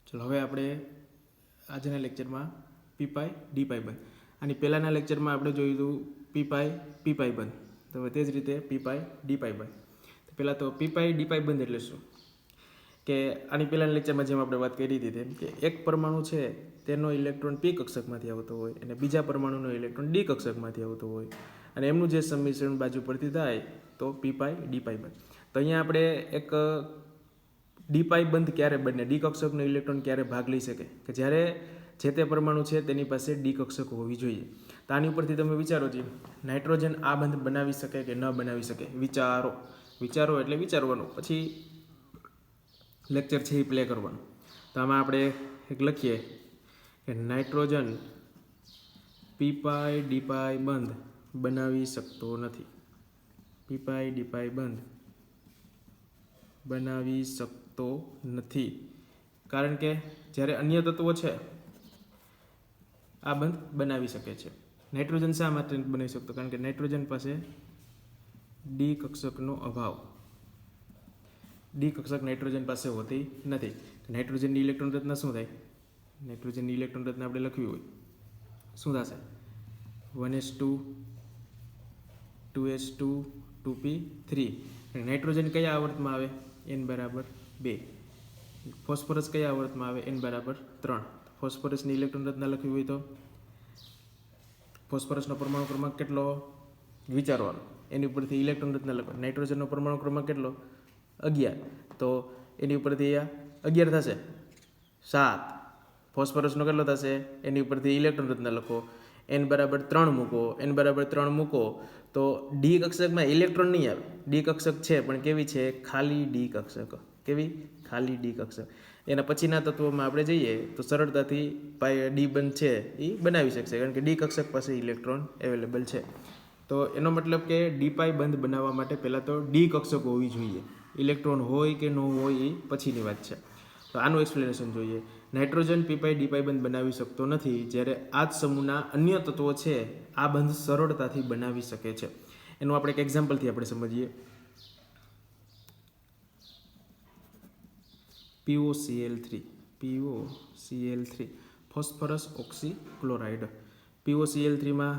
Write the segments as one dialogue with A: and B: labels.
A: ચલો હવે આપણે આજના લેક્ચરમાં પી પાઈ ડી પાઈ બંધ અને પહેલાંના લેક્ચરમાં આપણે જોયું હતું પી પાઈ બંધ. તો તે જ રીતે પી પાઈ ડી પાઈ બંધ. તો પહેલાં તો પી પાઈ ડી પાઈ બંધ એટલે શું કે આની પહેલાંના લેક્ચરમાં જેમ આપણે વાત કરી હતી તેમ કે એક પરમાણુ છે તેનો ઇલેક્ટ્રોન પી કક્ષકમાંથી આવતો હોય અને બીજા પરમાણુનો ઇલેક્ટ્રોન ડી કક્ષકમાંથી આવતો હોય અને એમનું જે સંમિશ્રણ બાજુ પરથી થાય તો પી પાઈ ડી પાઈ બંધ. તો અહીંયા આપણે એક ડી પાઈ બંધ ક્યારે બને, ડી કક્ષકનો ઇલેક્ટ્રોન ક્યારે ભાગ લઈ શકે કે જ્યારે જે તે પરમાણુ છે તેની પાસે ડી કક્ષક હોવી જોઈએ. તો આની ઉપરથી તમે વિચારો છો નાઇટ્રોજન આ બંધ બનાવી શકે કે ન બનાવી શકે, વિચારો એટલે વિચારવાનું, પછી લેક્ચર છે એ પ્લે કરવાનું. તો આમાં આપણે એક લખીએ કે નાઇટ્રોજન પી પાઈ ડી પાઈ બંધ બનાવી શકતો નથી. પી પાઈ ડી પાઈ બંધ બનાવી શકતો નથી કારણ કે જ્યારે અન્ય તત્વો છે આ બંધ બનાવી શકે છે. નાઇટ્રોજન શા માટે બનાવી શકતો? કારણ કે નાઇટ્રોજન પાસે ડી કક્ષકનો અભાવ, ડી કક્ષક નાઇટ્રોજન પાસે હોતી નથી. નાઇટ્રોજનની ઇલેક્ટ્રોન રચના શું થાય? નાઇટ્રોજનની ઇલેક્ટ્રોન રચના આપણે લખવી હોય શું થશે? 1s2 2s2 2p3. નાઇટ્રોજન કયા આવર્તમાં આવે? n બરાબર 2. ફોસ્ફરસ કયા આવર્તમાં આવે? n બરાબર 3. ફોસ્ફરસની ઇલેક્ટ્રોન રચના લખવી હોય તો ફોસ્ફરસનો પરમાણુ ક્રમાંક કેટલો વિચારવાનો, એની ઉપરથી ઇલેક્ટ્રોન રચના લખો. નાઇટ્રોજનનો પરમાણુ ક્રમાંક કેટલો? 11. તો એની ઉપરથી 11 થશે 7. ફોસ્ફરસનો કેટલો થશે? એની ઉપરથી ઇલેક્ટ્રોન રચના લખો. n બરાબર 3 મૂકો. n બરાબર 3 મૂકો તો ડી કક્ષકમાં ઇલેક્ટ્રોન નહીં આવે. ડી કક્ષક છે પણ કેવી છે? ખાલી ડી કક્ષક. કેવી? ખાલી ડી કક્ષક. એના પછીના તત્વોમાં આપણે જઈએ તો સરળતાથી ડી બંધ છે એ બનાવી શકશે કારણ કે ડી કક્ષક પાસે ઇલેક્ટ્રોન અવેલેબલ છે. તો એનો મતલબ કે ડી પાઈ બંધ બનાવવા માટે પહેલાં તો ડી કક્ષક હોવી જોઈએ. ઇલેક્ટ્રોન હોય કે ન હોય એ પછીની વાત છે. તો આનું એક્સપ્લેનેશન જોઈએ. નાઇટ્રોજન પી પાઈ ડી પાઈ બંધ બનાવી શકતો નથી જ્યારે આ જ સમૂહના અન્ય તત્વો છે આ બંધ સરળતાથી બનાવી શકે છે. એનું આપણે એક એક્ઝામ્પલથી આપણે સમજીએ. POCl3 phosphorus oxychloride. POCl3માં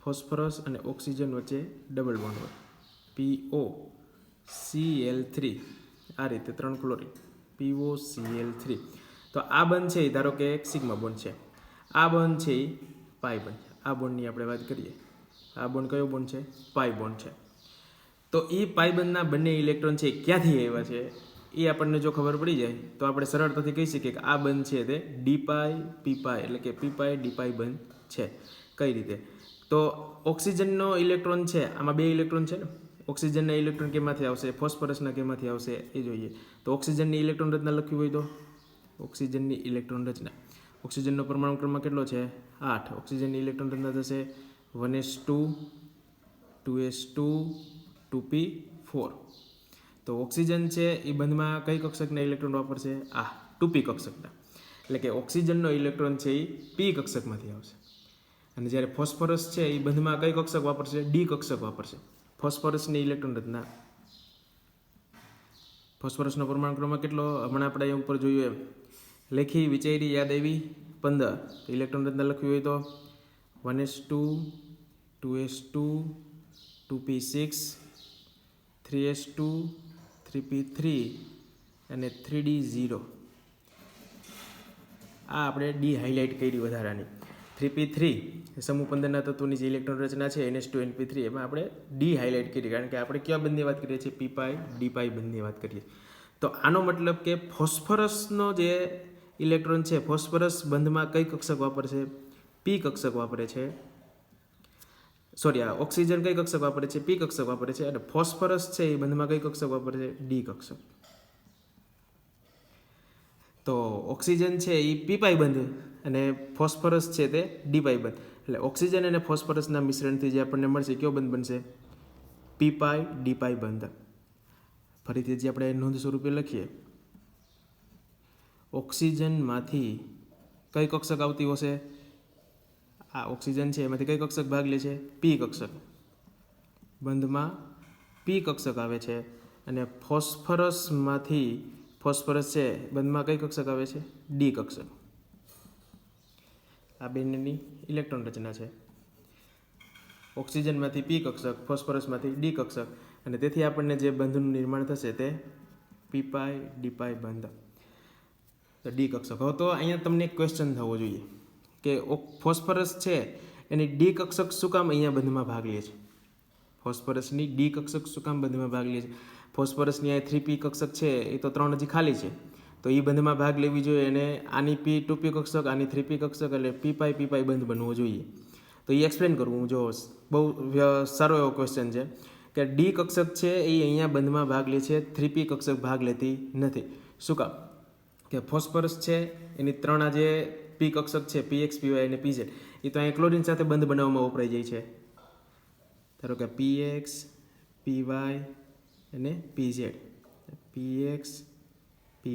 A: ફોસ્ફરસ અને ઓક્સિજન વચ્ચે ડબલ બોન્ડ હોય. POCl3 આ રીતે 3 ક્લોરીન POCl3. તો આ બંધ છે એ ધારો કે એક સિગ્મા બોન્ડ છે, આ બંધ છે એ પાઈ બંધ છે. આ બોન્ડની આપણે વાત કરીએ, આ બોન્ડ કયો બોન્ડ છે? પાઈ બોન્ડ છે. તો એ પાઈ બંધના બંને ઇલેક્ટ્રોન છે ક્યાંથી આવ્યા છે એ આપણને જો ખબર પડી જાય તો આપણે સરળતાથી કહી શકીએ કે આ બંધ છે તે ડી પાઈ પી પાઈ એટલે કે પી પાઈ ડી પાઈ બંધ છે. કઈ રીતે? તો ઓક્સિજનનો ઇલેક્ટ્રોન છે, આમાં 2 ઇલેક્ટ્રોન છે ને, ઓક્સિજનના ઇલેક્ટ્રોન કેમાંથી આવશે? ફોસ્ફરસના કેમાંથી આવશે એ જોઈએ. તો ઓક્સિજનની ઇલેક્ટ્રોન રચના લખવી હોય તો ઓક્સિજનની ઇલેક્ટ્રોન રચના, ઓક્સિજનનો પરમાણુ ક્રમાંક કેટલો છે? 8. ઓક્સિજનની ઇલેક્ટ્રોન રચના થશે 1s2 2s2 2p4. તો ઓક્સિજન છે એ બંધમાં કઈ કક્ષકના ઇલેક્ટ્રોન વાપરશે? 2p કક્ષકના. એટલે કે ઓક્સિજનનો ઇલેક્ટ્રોન છે એ પી કક્ષકમાંથી આવશે. અને જ્યારે ફોસ્ફરસ છે એ બંધમાં કઈ કક્ષક વાપરશે? ડી કક્ષક વાપરશે. ફોસ્ફરસની ઇલેક્ટ્રોન રચના, ફોસ્ફરસનો પરમાણુ ક્રમાંક કેટલો? હમણાં આપણે અહીંયા ઉપર જોયું એમ લેખી વિચારી યાદ આવી 15. ઇલેક્ટ્રોન રચના લખવી હોય તો 1s2 2s2 2p6 3s2 3p3 અને 3d0. આ આપણે ડી હાઇલાઇટ કરી વધારાની. 3p3 સમૂહ 15ના તત્વોની જે ઇલેક્ટ્રોન રચના છે NS2 NP3 એમાં આપણે ડી હાઇલાઇટ કરી કારણ કે આપણે કયા બંધની વાત કરીએ છીએ? પી પાઈ ડી પાઈ બંધની વાત કરીએ. તો આનો મતલબ કે ફોસ્ફરસનો જે ઇલેક્ટ્રોન છે, ફોસ્ફરસ બંધમાં કઈ કક્ષક વાપરશે? પી કક્ષક વાપરે છે. આ ઓક્સિજન કઈ કક્ષક વાપરે છે? પી કક્ષક વાપરે છે. અને ફોસ્ફરસ છે એ બંધમાં કઈ કક્ષક વાપરે છે? ડી કક્ષક. તો ઓક્સિજન છે એ પી પાઈ બંધ અને ફોસ્ફરસ છે તે ડી પાઈ બંધ. એટલે ઓક્સિજન અને ફોસ્ફરસના મિશ્રણથી જે આપણને મળશે કયો બંધ બનશે? પી પાઈ ડી પાઈ બંધ. ફરીથી જે આપણે નોંધ સ્વરૂપે લખીએ, ઓક્સિજનમાંથી કઈ કક્ષક આવતી હશે? આ ઓક્સિજન છે એમાંથી કઈ કક્ષક ભાગ લે છે? પી કક્ષક. બંધમાં પી કક્ષક આવે છે અને ફોસ્ફરસમાંથી ફોસ્ફરસ છે બંધમાં કઈ કક્ષક આવે છે? ડી કક્ષક. આ બંનેની ઇલેક્ટ્રોન રચના છે. ઓક્સિજનમાંથી પી કક્ષક, ફોસ્ફરસમાંથી ડી કક્ષક, અને તેથી આપણને જે બંધનું નિર્માણ થશે તે પી પાઈ ડી પાઈ બંધ, ડી કક્ષક. હવે તો અહીંયા તમને એક ક્વેશ્ચન થવો જોઈએ કે ફોસ્ફરસ છે એની ડી કક્ષક શું કામ અહીંયા બંધમાં ભાગ લે છે? ફોસ્ફરસની ડી કક્ષક શું કામ બંધમાં ભાગ લે છે? ફોસ્ફરસની આ 3p કક્ષક છે એ તો 3 હજી ખાલી છે, તો એ બંધમાં ભાગ લેવી જોઈએ અને આની p2p કક્ષક, આની 3p કક્ષક, એટલે p પાઈ બંધ બનવો જોઈએ. તો એ એક્સપ્લેન કરવું. જો બહુ સારો એવો ક્વેશ્ચન છે કે ડી કક્ષક છે એ અહીંયા બંધમાં ભાગ લે છે, 3p કક્ષક ભાગ લેતી નથી. શું કામ? કે ફોસ્ફરસ છે એની 3 આ જે p કક્ષક છે px py અને pz એ તો અહીંયા ક્લોરીન સાથે બંધ બનાવવામાં વપરાઈ જાય છે. ધારો કે px py અને pz, px py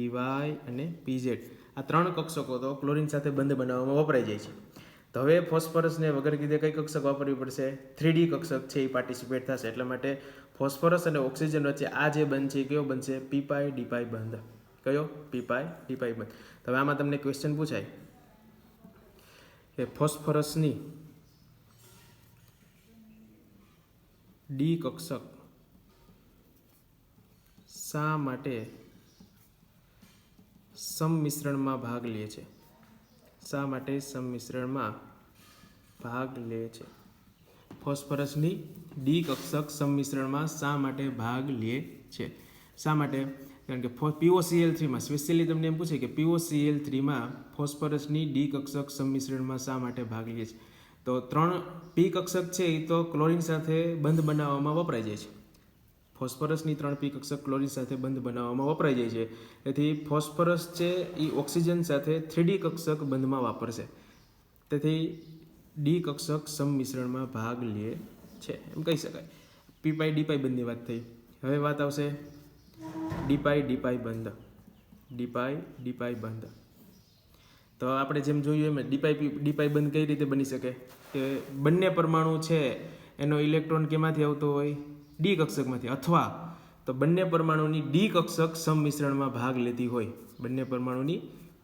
A: અને pz આ 3 કક્ષકો તો ક્લોરીન સાથે બંધ બનાવવામાં વપરાઈ જાય છે. તો હવે ફોસ્ફરસને વગર કીધે કઈ કક્ષક વાપરવી પડશે? 3D કક્ષક છે એ પાર્ટિસિપેટ થશે. એટલા માટે ફોસ્ફરસ અને ઓક્સિજન વચ્ચે આ જે બંધ છે કયો બનશે? પી પાઈ ડી પાઈ બંધ. કયો? પી પાઈ ડી પાઈ બંધ. તો હવે આમાં તમને ક્વેશ્ચન પૂછાય કે ફોસ્ફરસની ડી કક્ષક શા માટે સંમિશ્રણમાં ભાગ લે છે? શા માટે સંમિશ્રણમાં ભાગ લે છે? ફોસ્ફરસની ડી કક્ષક સંમિશ્રણમાં શા માટે ભાગ લે છે? શા માટે? કારણ કે POCl3માં સ્પેશિયલી તમને એમ પૂછે કે POCl3માં ફોસ્ફરસની ડી કક્ષક સંમિશ્રણમાં શા માટે ભાગ લે છે? તો 3 p કક્ષક છે એ તો ક્લોરીન સાથે બંધ બનાવવામાં વપરાઈ જાય છે. ફોસ્ફરસની 3 p કક્ષક ક્લોરીન સાથે બંધ બનાવવામાં વપરાઈ જાય છે. તેથી ફોસ્ફરસ છે એ ઓક્સિજન સાથે 3D કક્ષક બંધમાં વાપરશે. તેથી ડી કક્ષક સંમિશ્રણમાં ભાગ લે છે એમ કહી શકાય. પી પાઈ ડી પાઈ બંધની વાત થઈ. હવે વાત આવશે ડી પાઈ બંધ. ડી પાઈ બંધ. તો આપણે જેમ જોયું એમ ડી પાઈ બંધ કઈ રીતે બની શકે? કે બંને પરમાણુ છે એનો ઇલેક્ટ્રોન કેમાંથી આવતો હોય? ડી કક્ષકમાંથી, અથવા તો બંને પરમાણુની ડી કક્ષક સંમિશ્રણમાં ભાગ લેતી હોય. બંને પરમાણુની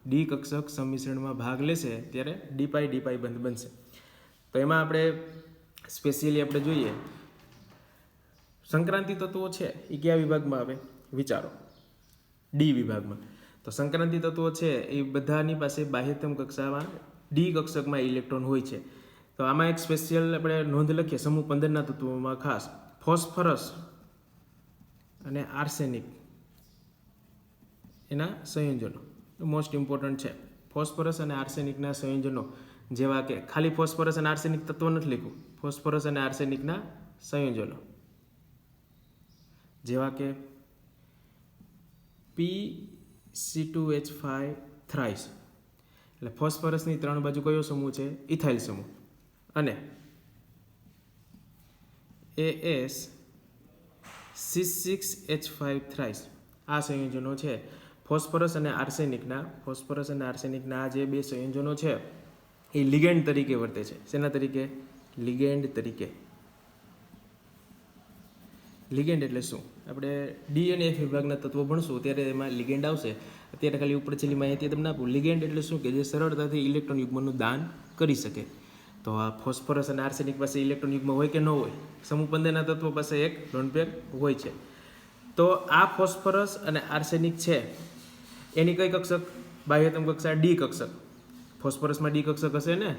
A: ડી કક્ષક સંમિશ્રણમાં ભાગ લેશે ત્યારે ડી પાઈ બંધ બનશે. તો એમાં આપણે સ્પેશિયલી આપણે જોઈએ સંક્રાંતિ તત્વો છે એ કયા વિભાગમાં આવે? વિચારો. ડી વિભાગમાં. તો સંક્રાંતિ તત્વો છે એ બધાની પાસે બાહ્યતમ કક્ષામાં ડી કક્ષકમાં ઇલેક્ટ્રોન હોય છે. તો આમાં એક સ્પેશિયલ આપણે નોંધ લખીએ સમૂહ 15ના તત્વોમાં ખાસ ફોસ્ફરસ અને આર્સેનિક એના સંયોજનો મોસ્ટ ઇમ્પોર્ટન્ટ છે. ફોસ્ફરસ અને આર્સેનિકના સંયોજનો જેવા કે ખાલી ફોસ્ફરસ અને આર્સેનિક તત્વ નથી લખ્યું, ફોસ્ફરસ અને આર્સેનિકના સંયોજનો જેવા કે PCH2 થ્રાઇસ, એટલે ફોસ્ફરસની 3 બાજુ કયો સમૂહ છે? ઇથાઇલ સમૂહ. અને AsC6H5 થ્રાઇસ આ સંયોજનો છે ફોસ્ફરસ અને આર્સેનિકના આ જે 2 સંયોજનો છે એ લિગેન્ડ તરીકે વર્તે છે. શેના તરીકે? લિગેન્ડ તરીકે. લિગેન્ડ એટલે શું? આપણે ડી અને એફ વિભાગના તત્વો ભણશું ત્યારે એમાં લિગેન્ડ આવશે. અત્યારે ખાલી ઉપર છેલ્લી માહિતી તમને આપું. લિગેન્ડ એટલે શું? કે જે સરળતાથી ઇલેક્ટ્રોન યુગ્મનું દાન કરી શકે. તો આ ફોસ્ફરસ અને આર્સેનિક પાસે ઇલેક્ટ્રોન યુગ્મ હોય કે ન હોય? સમૂહ 15ના તત્વો પાસે એક લોન પેર હોય છે. તો આ ફોસ્ફરસ અને આર્સેનિક છે એની કઈ કક્ષક? બાહ્યતમ કક્ષા ડી કક્ષક. ફોસ્ફરસમાં ડી કક્ષક હશે ને?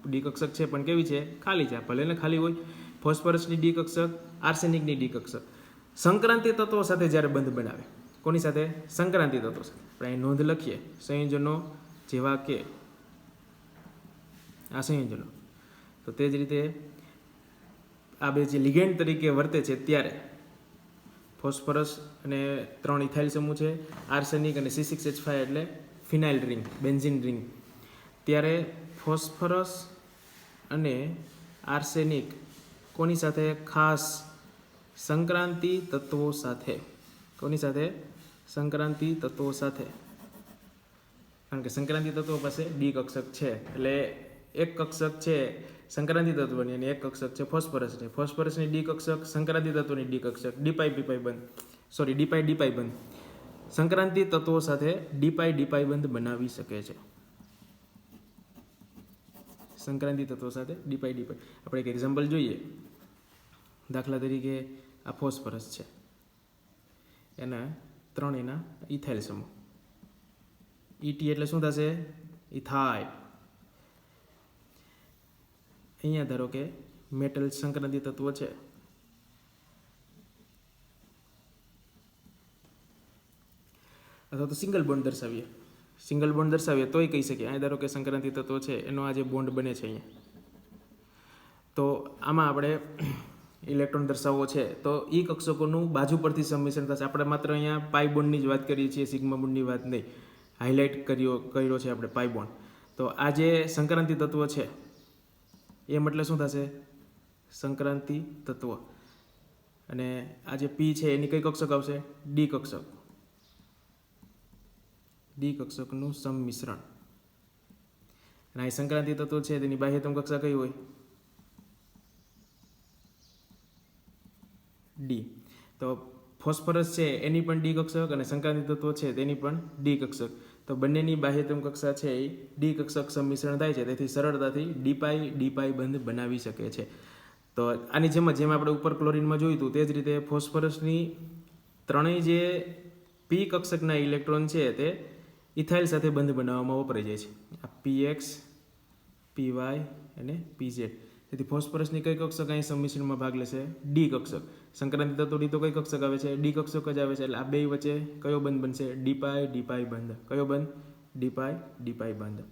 A: ડી કક્ષક છે પણ કેવી છે? ખાલી છે. ભલે ને ખાલી હોય. ફોસ્ફરસની ડી કક્ષક, આર્સેનિકની ડી કક્ષક. સંક્રાંતિ તત્વો સાથે જ્યારે બંધ બનાવે, કોની સાથે? સંક્રાંતિ તત્વો સાથે. આપણે અહીં નોંધ લખીએ સંયોજનો જેવા કે આ સંયોજનો. તો તે જ રીતે આ બે જે લિગેન્ડ તરીકે વર્તે છે ત્યારે ફોસ્ફરસ અને 3 ઇથાઇલ સમૂહ છે, આર્સેનિક અને C6H5 એટલે ફિનાઇલ રિંગ, બેન્ઝીન રિંગ. ત્યારે ફોસ્ફરસ અને આર્સેનિક કોની સાથે? ખાસ સંક્રાંતિ તત્વો સાથે. કોની સાથે? સંક્રાંતિ તત્વો સાથે. કારણ કે સંક્રાંતિ તત્વો પાસે ડી કક્ષક છે એટલે એક કક્ષક છે સંક્રાંતિ તત્વની અને એક કક્ષક છે ફોસ્ફરસની. ફોસ્ફરસની ડી કક્ષક, સંક્રાંતિ તત્વની ડી કક્ષક, ડી પાઈ ડી પાઈ બંધ. સંક્રાંતિ તત્વો સાથે ડીપાઈ બંધ બનાવી શકે છે. સંક્રાંતિ તત્વો સાથે ડીપાઈ આપણે એક એક્ઝામ્પલ જોઈએ. દાખલા તરીકે આ ફોસ્ફરસ છે, એના 3 એના ઇથાઇલ સમૂહ. ઈટી એટલે શું થશે? ઇથાઇલ. અહીંયા ધારો કે મેટલ સંક્રાંતિ તત્વો છે, અથવા તો સિંગલ બોન્ડ દર્શાવીએ તોય કહી શકીએ. અહીં ધારો કે સંક્રાંતિ તત્વો છે, એનો આ જે બોન્ડ બને છે અહીંયા, તો આમાં આપણે ઇલેક્ટ્રોન દર્શાવવો છે તો ઈ કક્ષકોનું બાજુ પરથી સંમિશ્રણ થશે. આપણે માત્ર અહીંયા પાઈ બોન્ડની જ વાત કરીએ છીએ, સિગ્મા બોન્ડની વાત નહીં. હાઇલાઇટ કર્યો છે આપણે પાઈ બોન્ડ. તો આ જે સંક્રાંતિ તત્વ છે એ મતલબ શું થશે? સંક્રાંતિ તત્વ. અને આ જે પી છે એની કઈ કક્ષક આવશે? ડી કક્ષક. ડી કક્ષકનું સંમિશ્રણ. અને આ સંક્રાંતિ તત્વ છે તેની બાહ્યતમ કક્ષા કઈ હોય? ડી. તો ફોસ્ફરસ છે એની પણ ડી કક્ષક અને સંક્રાંતિ તત્વ છે તેની પણ ડી કક્ષક. તો બંનેની બાહ્યતમ કક્ષા છે એ ડી કક્ષક સંમિશ્રણ થાય છે, તેથી સરળતાથી ડીપાઈ બંધ બનાવી શકે છે. તો આની જેમ આપણે ઉપર ક્લોરીનમાં જોયું હતું તે જ રીતે ફોસ્ફરસની ત્રણેય જે પી કક્ષકના ઇલેક્ટ્રોન છે તે ઇથાઇલ સાથે બંધ બનાવવામાં વપરાઈ જાય છે. આ પીએક્સ, પીવાય અને પીઝેડ. તેથી ફોસ્ફરસની કઈ કક્ષક અહીં સંમિશ્રણમાં ભાગ લેશે? ડી કક્ષક. સંક્રાંતિ તત્વની તો કઈ કક્ષક આવે છે? ડી કક્ષક જ આવે છે. એટલે આ બે વચ્ચે કયો બંધ બનશે? ડીપાઈ બંધ. કયો બંધ? ડીપાઈ બંધ.